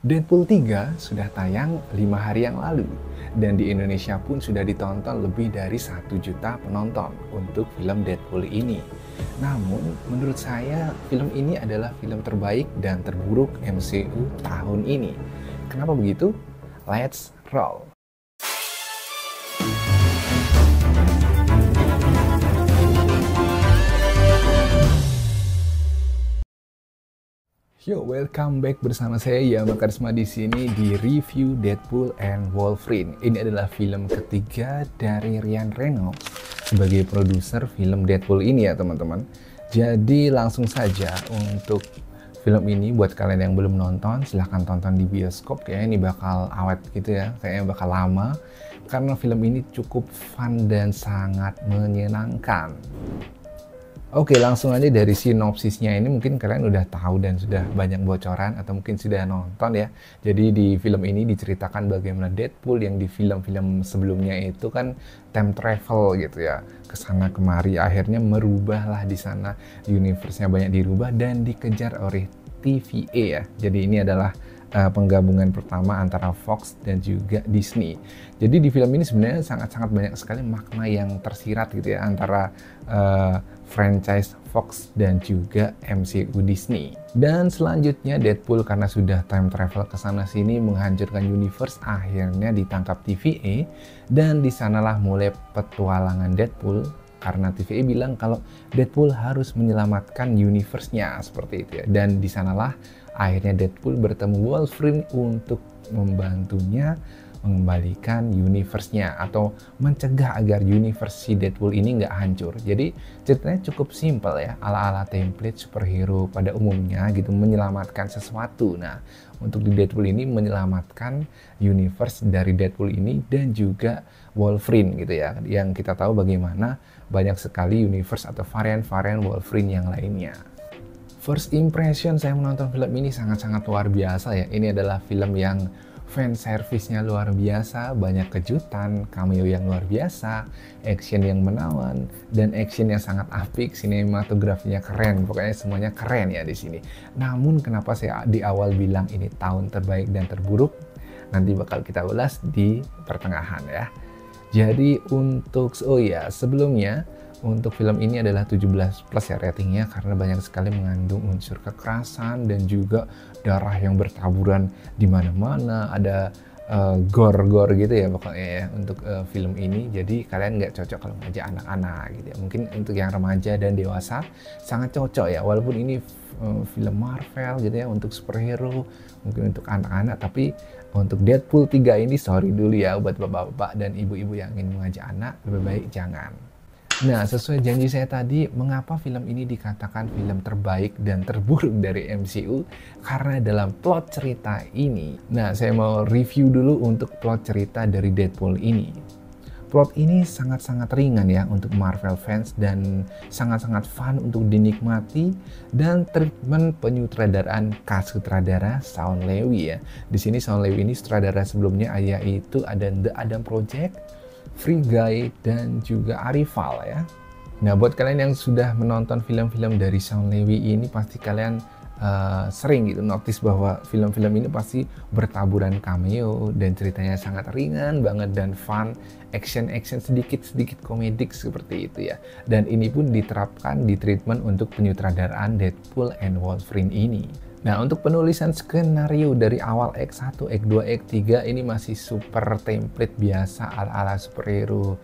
Deadpool 3 sudah tayang 5 hari yang lalu, dan di Indonesia pun sudah ditonton lebih dari 1 juta penonton untuk film Deadpool ini. Namun, menurut saya, film ini adalah film terbaik dan terburuk MCU tahun ini. Kenapa begitu? Let's roll! Yo, welcome back bersama saya Yama Karisma di sini di review Deadpool and Wolverine. Ini adalah film ketiga dari Ryan Reynolds sebagai produser film Deadpool ini ya teman-teman. Jadi langsung saja untuk film ini buat kalian yang belum nonton silahkan tonton di bioskop. Kayaknya ini bakal awet gitu ya, kayaknya bakal lama karena film ini cukup fun dan sangat menyenangkan. Oke, langsung aja dari sinopsisnya ini mungkin kalian udah tahu dan sudah banyak bocoran atau mungkin sudah nonton ya. Jadi di film ini diceritakan bagaimana Deadpool yang di film-film sebelumnya itu kan time travel gitu ya. Kesana kemari akhirnya merubahlah di sana, universe-nya banyak dirubah dan dikejar oleh TVA ya. Jadi ini adalah penggabungan pertama antara Fox dan juga Disney. Jadi di film ini sebenarnya sangat-sangat banyak sekali makna yang tersirat gitu ya antara franchise Fox dan juga MCU Disney. Dan selanjutnya Deadpool karena sudah time travel ke sana sini menghancurkan universe akhirnya ditangkap TVA dan disanalah mulai petualangan Deadpool karena TVA bilang kalau Deadpool harus menyelamatkan universe-nya seperti itu ya. Dan disanalah akhirnya Deadpool bertemu Wolverine untuk membantunya mengembalikan universe-nya atau mencegah agar universe si Deadpool ini nggak hancur. Jadi ceritanya cukup simpel ya, ala-ala template superhero pada umumnya gitu, menyelamatkan sesuatu. Nah, untuk di Deadpool ini menyelamatkan universe dari Deadpool ini dan juga Wolverine gitu ya, yang kita tahu bagaimana banyak sekali universe atau varian-varian Wolverine yang lainnya. First impression saya menonton film ini sangat-sangat luar biasa ya. Ini adalah film yang fan service-nya luar biasa, banyak kejutan, cameo yang luar biasa, action yang menawan, dan action yang sangat apik, sinematografinya keren, pokoknya semuanya keren ya di sini. Namun kenapa saya di awal bilang ini tahun terbaik dan terburuk? Nanti bakal kita ulas di pertengahan ya. Jadi untuk, sebelumnya untuk film ini adalah 17 plus ya ratingnya karena banyak sekali mengandung unsur kekerasan dan juga darah yang bertaburan di mana-mana, ada gore-gore gitu ya pokoknya ya untuk film ini. Jadi kalian nggak cocok kalau ngajak anak-anak gitu ya. Mungkin untuk yang remaja dan dewasa sangat cocok ya, walaupun ini film Marvel gitu ya untuk superhero, mungkin untuk anak-anak, tapi untuk Deadpool 3 ini sorry dulu ya buat bapak-bapak dan ibu-ibu yang ingin mengajak anak, lebih baik jangan. Nah, sesuai janji saya tadi, mengapa film ini dikatakan film terbaik dan terburuk dari MCU? Karena dalam plot cerita ini, nah saya mau review dulu untuk plot cerita dari Deadpool ini. Plot ini sangat-sangat ringan ya untuk Marvel fans dan sangat-sangat fun untuk dinikmati, dan treatment penyutradaraan khas sutradara Shawn Levy ya. Di sini Shawn Levy ini sutradara sebelumnya yaitu ada The Adam Project, Free Guy, dan juga Arrival ya. Nah, buat kalian yang sudah menonton film-film dari Shawn Levy ini pasti kalian sering gitu notice bahwa film-film ini pasti bertaburan cameo dan ceritanya sangat ringan banget dan fun, action sedikit komedik seperti itu ya. Dan ini pun diterapkan di treatment untuk penyutradaraan Deadpool and Wolverine ini. Nah, untuk penulisan skenario dari awal Act 1, Act 2, Act 3 ini masih super template biasa ala-ala superhero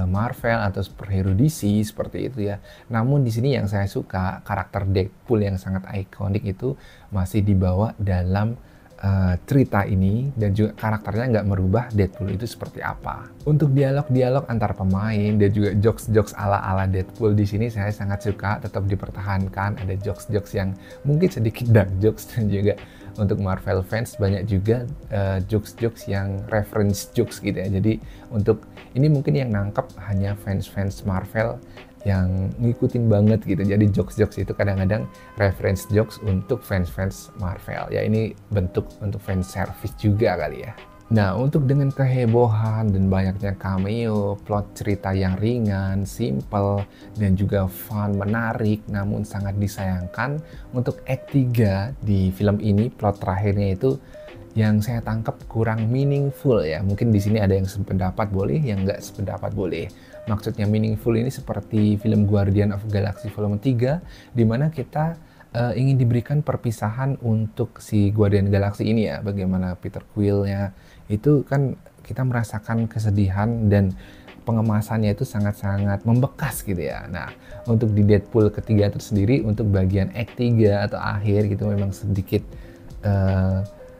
Marvel atau superhero DC seperti itu ya. Namun di sini yang saya suka, karakter Deadpool yang sangat ikonik itu masih dibawa dalam cerita ini, dan juga karakternya nggak merubah Deadpool itu seperti apa. Untuk dialog-dialog antar pemain dan juga jokes-jokes ala-ala Deadpool di sini saya sangat suka, tetap dipertahankan. Ada jokes-jokes yang mungkin sedikit dark jokes, dan juga untuk Marvel fans banyak juga jokes-jokes yang reference jokes gitu ya. Jadi untuk ini mungkin yang nangkep hanya fans-fans Marvel yang ngikutin banget gitu. Jadi jokes-jokes itu kadang-kadang reference jokes untuk fans-fans Marvel. Ya ini bentuk untuk fan service juga kali ya. Nah, untuk dengan kehebohan dan banyaknya cameo, plot cerita yang ringan, simple, dan juga fun, menarik, namun sangat disayangkan untuk Act 3 di film ini, plot terakhirnya itu yang saya tangkap kurang meaningful ya. Mungkin di sini ada yang sependapat boleh, yang nggak sependapat boleh. Maksudnya meaningful ini seperti film Guardian of Galaxy Volume 3, di mana kita ingin diberikan perpisahan untuk si Guardian Galaxy ini ya. Bagaimana Peter Quill-nya, itu kan kita merasakan kesedihan dan pengemasannya itu sangat-sangat membekas gitu ya. Nah, untuk di Deadpool ketiga tersendiri, untuk bagian act 3 atau akhir gitu memang sedikit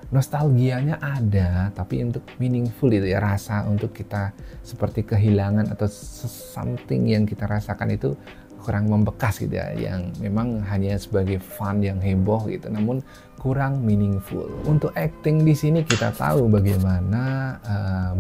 nostalgianya ada, tapi untuk meaningful itu ya, rasa untuk kita seperti kehilangan atau something yang kita rasakan itu kurang membekas gitu ya, yang memang hanya sebagai fun yang heboh gitu, namun kurang meaningful. Untuk acting di sini kita tahu bagaimana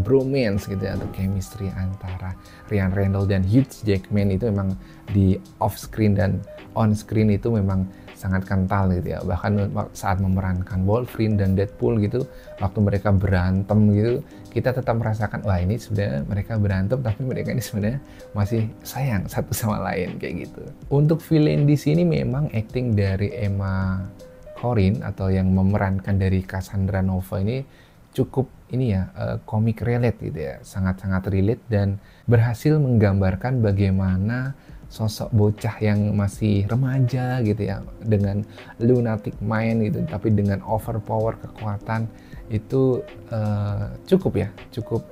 bromance gitu ya, atau chemistry antara Ryan Reynolds dan Hugh Jackman itu memang di off screen dan on screen itu memang sangat kental gitu ya. Bahkan saat memerankan Wolverine dan Deadpool gitu, waktu mereka berantem gitu, kita tetap merasakan wah ini sebenarnya mereka berantem tapi mereka ini sebenarnya masih sayang satu sama lain kayak gitu. Untuk villain di sini memang acting dari Emma Corrin atau yang memerankan dari Cassandra Nova ini cukup ini ya, comic relate gitu ya, sangat-sangat relate dan berhasil menggambarkan bagaimana sosok bocah yang masih remaja gitu ya, dengan lunatic mind gitu, tapi dengan overpower kekuatan itu cukup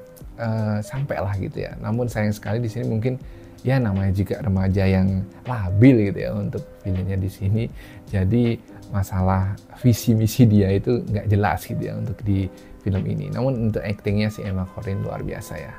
sampai lah gitu ya. Namun sayang sekali di sini mungkin ya namanya juga remaja yang labil gitu ya untuk filmnya di sini. Jadi masalah visi misi dia itu nggak jelas gitu ya untuk di film ini. Namun untuk aktingnya si Emma Corrin luar biasa ya.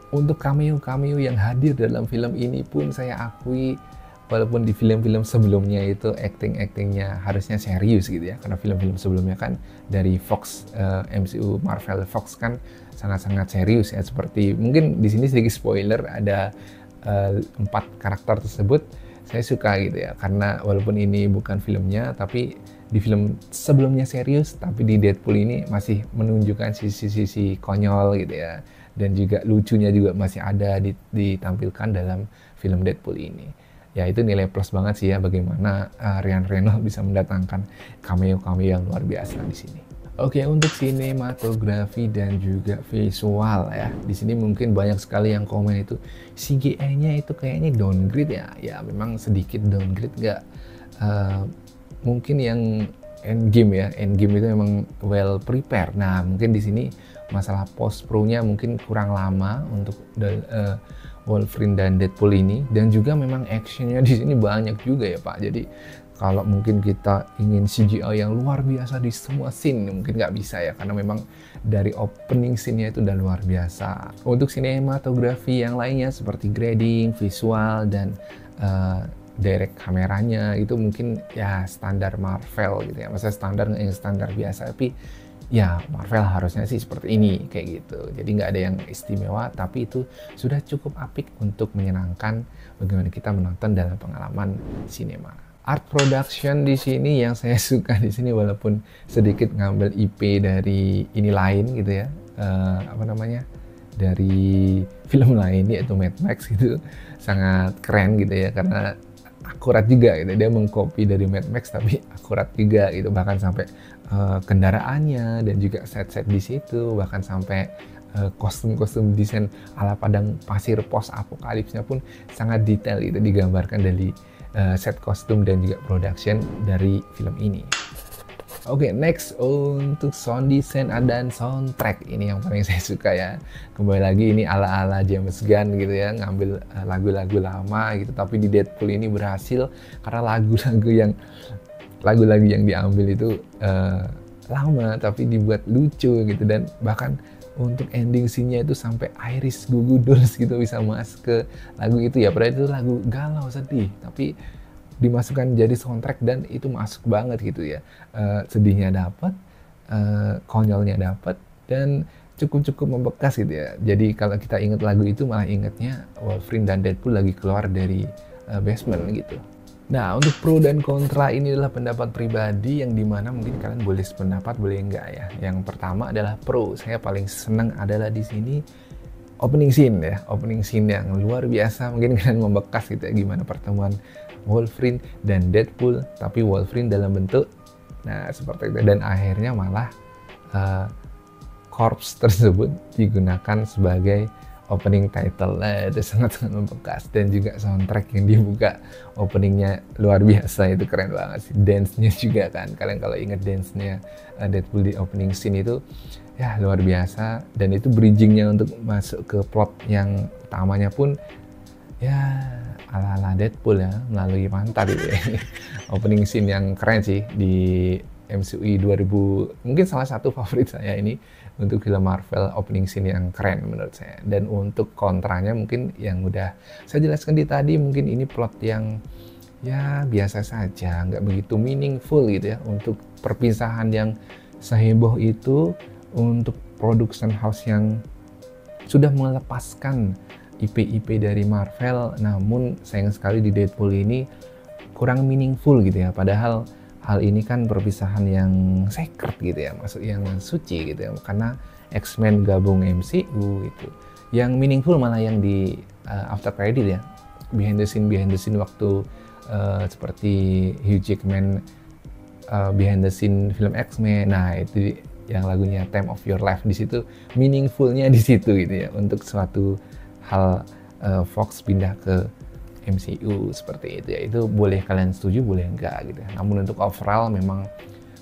Untuk cameo-cameo yang hadir dalam film ini pun saya akui, walaupun di film-film sebelumnya itu acting-actingnya harusnya serius gitu ya, karena film-film sebelumnya kan dari Fox, MCU Marvel Fox kan sangat-sangat serius ya, seperti mungkin di sini sedikit spoiler, ada 4 karakter tersebut saya suka gitu ya, karena walaupun ini bukan filmnya tapi di film sebelumnya serius, tapi di Deadpool ini masih menunjukkan sisi-sisi konyol gitu ya, dan juga lucunya juga masih ada ditampilkan dalam film Deadpool ini. Ya itu nilai plus banget sih ya, bagaimana Ryan Reynolds bisa mendatangkan cameo-cameo yang luar biasa di sini. Oke, untuk sinematografi dan juga visual ya, di sini mungkin banyak sekali yang komen itu CGI-nya itu kayaknya downgrade ya. Ya memang sedikit downgrade, nggak mungkin yang Endgame ya, Endgame itu memang well prepare. Nah mungkin di sini masalah post pro-nya mungkin kurang lama untuk Wolverine dan Deadpool ini, dan juga memang actionnya di sini banyak juga ya Pak. Jadi kalau mungkin kita ingin CGI yang luar biasa di semua scene, mungkin nggak bisa ya, karena memang dari opening scene-nya itu udah luar biasa. Untuk sinematografi yang lainnya seperti grading, visual, dan direct kameranya itu mungkin ya standar Marvel gitu ya. Maksudnya standar biasa, tapi ya Marvel harusnya sih seperti ini kayak gitu. Jadi nggak ada yang istimewa, tapi itu sudah cukup apik untuk menyenangkan bagaimana kita menonton dalam pengalaman sinema. Art production di sini yang saya suka di sini, walaupun sedikit ngambil IP dari ini lain gitu ya, dari film lain yaitu Mad Max gitu, sangat keren gitu ya, karena akurat juga gitu, dia mengcopy dari Mad Max tapi akurat juga gitu, bahkan sampai kendaraannya dan juga set-set di situ, bahkan sampai kostum-kostum desain ala padang pasir post apokalipsnya pun sangat detail gitu digambarkan dari set kostum dan juga production dari film ini. Oke, next untuk sound design dan soundtrack, ini yang paling saya suka ya. Kembali lagi ini ala-ala James Gunn gitu ya, ngambil lagu-lagu lama gitu, tapi di Deadpool ini berhasil karena lagu-lagu yang diambil itu lama tapi dibuat lucu gitu, dan bahkan untuk ending scene-nya itu sampai Iris Guguduls gitu bisa masuk ke lagu itu ya, padahal itu lagu galau sedih tapi dimasukkan jadi soundtrack dan itu masuk banget gitu ya. Sedihnya dapat, konyolnya dapat, dan cukup membekas gitu ya. Jadi kalau kita ingat lagu itu malah ingatnya Wolverine dan Deadpool lagi keluar dari basement gitu. Nah, untuk pro dan kontra ini adalah pendapat pribadi yang dimana mungkin kalian boleh sependapat, boleh enggak ya. Yang pertama adalah pro. Saya paling seneng adalah di sini opening scene ya. Opening scene yang luar biasa. Mungkin kalian membekas gitu ya, gimana pertemuan Wolverine dan Deadpool, tapi Wolverine dalam bentuk, nah seperti itu. Dan akhirnya malah corpse tersebut digunakan sebagai opening title. Nah, itu sangat-sangat membekas. Dan juga soundtrack yang dibuka openingnya luar biasa, itu keren banget sih. Dance-nya juga kan, kalian kalau inget dance-nya Deadpool di opening scene itu ya luar biasa. Dan itu bridging-nya untuk masuk ke plot yang utamanya pun ya ala-ala Deadpool ya, melalui pantat itu ya. Opening scene yang keren sih di MCU 2000, mungkin salah satu favorit saya ini untuk film Marvel, opening scene yang keren menurut saya. Dan untuk kontranya mungkin yang udah saya jelaskan di tadi, mungkin ini plot yang ya biasa saja, nggak begitu meaningful gitu ya. Untuk perpisahan yang seheboh itu, untuk production house yang sudah melepaskan IP-IP dari Marvel, namun sayang sekali di Deadpool ini kurang meaningful gitu ya. Padahal hal ini kan perpisahan yang sacred gitu ya, maksud yang suci gitu ya, karena X-Men gabung MCU itu. Yang meaningful malah yang di after credit ya, behind the scene waktu seperti Hugh Jackman behind the scene film X-Men. Nah, itu yang lagunya Time of Your Life, di situ meaningfulnya di situ gitu ya, untuk suatu hal Fox pindah ke MCU seperti itu ya. Itu boleh kalian setuju, boleh enggak gitu. Namun untuk overall memang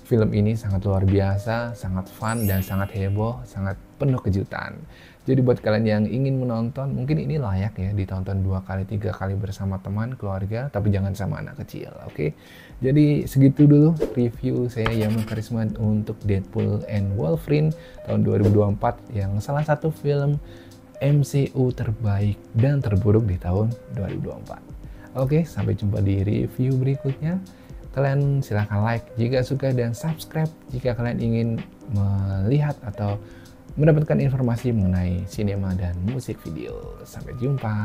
film ini sangat luar biasa, sangat fun dan sangat heboh, sangat penuh kejutan. Jadi buat kalian yang ingin menonton, mungkin ini layak ya ditonton 2 kali 3 kali bersama teman, keluarga, tapi jangan sama anak kecil, oke? Jadi segitu dulu review saya Yaman Karisma untuk Deadpool and Wolverine tahun 2024, yang salah satu film MCU terbaik dan terburuk di tahun 2024. Oke, sampai jumpa di review berikutnya. Kalian silahkan like jika suka dan subscribe jika kalian ingin melihat atau mendapatkan informasi mengenai sinema dan musik video. Sampai jumpa.